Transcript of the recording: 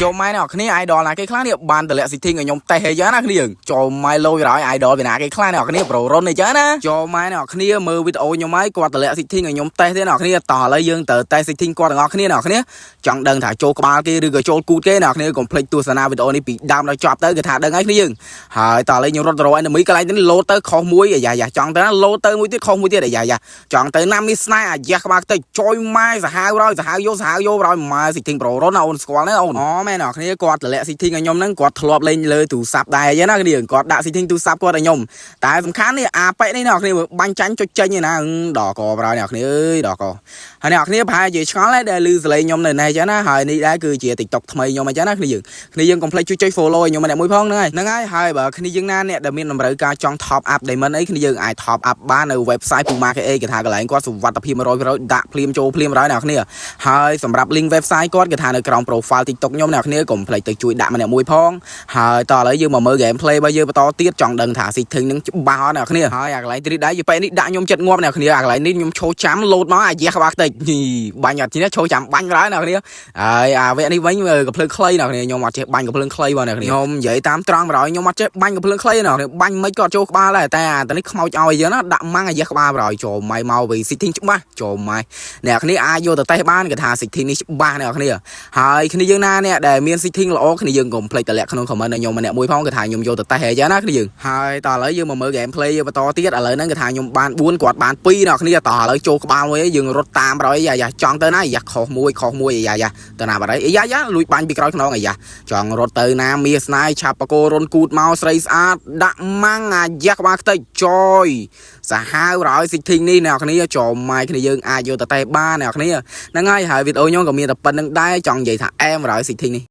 ចូលម៉ែនេះគ្នា idol ណាគេខ្លះនេះបានតម្លាក់ស៊ីធីងឲ្យខ្ញុំតេះអីចឹងណាគ្នាចូលម៉ែលុយរយ idol ពីណាគេខ្លះនេះគ្នាប្រូរុនអីចឹងណាចូលម៉ែនេះគ្នាមើលវីដេអូខ្ញុំហើយគាត់តម្លាក់ស៊ីធីងឲ្យខ្ញុំតេះទេណាគ្នាតឥឡូវយើងទៅតេះស៊ីធីងគាត់ទាំងអស់គ្នាណាគ្នាចង់ដឹងថាចូលក្បាលគេឬក៏ចូលគូតគេណាគ្នាកុំភ្លេចទស្សនាវីដេអូនេះពីដើមដល់ចប់ទៅគឺថាដឹងហើយគ្នាយើងហើយតឥឡូវខ្ញុំរត់ទៅរក enemy កន្លែងនេះលោតទៅខុសមួយអាយ៉ាចង់ទៅណាលោតទៅមួយទៀតខុសមួយទៀតអាយ៉ាចង់ទៅណាមីស្នៃអាយ៉ាក្បាលទៅជួយម៉ែសាហាវរយសាហាវយករយម៉ែស៊ីធីងប្រូរុនអូនស្គាល់ទេអូនអូមែនណាគ្នាគាត់តម្លាក់ស៊ីធីងឲ្យខ្ញុំហ្នឹងគាត់ធ្លាប់លេងលើទូរស័ព្ទដែរចឹងណាគ្នាគាត់ដាក់ស៊ីធីងទូរស័ព្ទគាត់ឲ្យខ្ញុំតែសំខាន់នេះអាប៉ែនេះណាគ្នាបាញ់ចាញ់ចុចចេញឯណាដល់កប្រហើយអ្នកគ្នាអើយដល់កហើយអ្នកគ្នាប្រហែលជាឆ្ងល់ដែរដែលឮសលេងខ្ញុំនៅនេះចឹងណាហើយនេះដែរគឺជា TikTok ថ្មីខ្ញុំអញ្ចឹងណាគ្នាយើងកុំភ្លេចជួយចុច follow ឲ្យខ្ញុំម្នាក់មួយផងហ្នឹងហើយបើគ្នាយើងណាអ្នកដែលមានតម្រូវការចង់ top up diamond អីគ្នាយើងអាច top up បាននៅ website Puma KA គេថាកន្លែងគាត់សុវត្ថិភាព 100% ដាក់ភ្លាមចូលភ្លាមហើយអ្នកគ្នាហើយសម្រាប់ link website គាត់គេថានៅក្រោម profile TikTok ខ្ញុំអ្នកគ្នាកុំភ្លេចទៅជួយដាក់ម្នាក់មួយផងហើយតោះឥឡូវយើងមកមើល gameplay របស់យើងបន្តទៀតចង់ដឹងថាស៊ីធីងនឹងច្បាស់អត់អ្នកគ្នាហើយអាកន្លែងទីនេះដែរយពេលនេះដាក់ខ្ញុំចិត្តងាប់អ្នកគ្នាអាកន្លែងនេះខ្ញុំឈោចាំលោតមកអាយ៉ាក្បាលតិចបាញ់អត់នេះឈោចាំបាញ់ហើយអ្នកគ្នាហើយអាវគ្គនេះវិញកំភ្លើងខ្លីអ្នកគ្នាខ្ញុំអត់ចេះបាញ់កំភ្លើងខ្លីបងអ្នកគ្នាខ្ញុំនិយាយតាមត្រង់100ខ្ញុំអត់ចេះបាញ់កំភ្លើងខ្លីអ្នកគ្នាបាញ់មិនក៏ចូលក្បាលដែរតែអានេះខ្មោចឲ្យយើងណាដាក់ម៉ាំងអាយ៉ាក្បាល100ចូលម៉ៃមកវិញស៊ីធីងច្បាស់ចូលម៉ៃអ្នកគ្នាអាចយកទៅតេស្តបានគេថាស៊ីធីងនេះច្បាស់អ្នកគ្នាហើយគ្នាយើងណាអ្នកដែលមានស៊ីធីងល្អគ្នាយើងកុំភ្លេចតម្លាក់ក្នុង comment ឲ្យខ្ញុំម្នាក់មួយផងគេថាខ្ញុំយកទៅតេស្តអីចឹងណាគ្នាយើងហើយតោះឥឡូវយើងមកមើល gameplay បន្តទៀតឥឡូវហ្នឹងគេថាខ្ញុំបាន4គាត់បាន2អ្នកគ្នាតោះឥឡូវចូលក្បាលមួយយើងរត់តាម100អាយ៉ាចង់ទៅណាអាយ៉ាខុសមួយអាយ៉ាទៅណាបាត់ហើយអាយ៉ាលួចបាញ់ពីក្រោយខ្នងអាយ៉ាចង់រត់ទៅណាមាសស្នាយឆាប់បកោរុនគូតមកស្រីស្អាតដាក់ម៉ាំងអាយ៉ាក្បាលខ្ទេចចយសាហាវរយស៊ីធីងនេះអ្នកគ្នាចូលម៉ៃគ្នាយើងអាចយកទៅតេស្តបានអ្នកគ្នាហ្នឹងហើយវីដេអូខ្ញុំក៏មានតែប៉ុណ្្នឹងដែរចង់និយាយថាអែមរយស៊ីធីងនេះ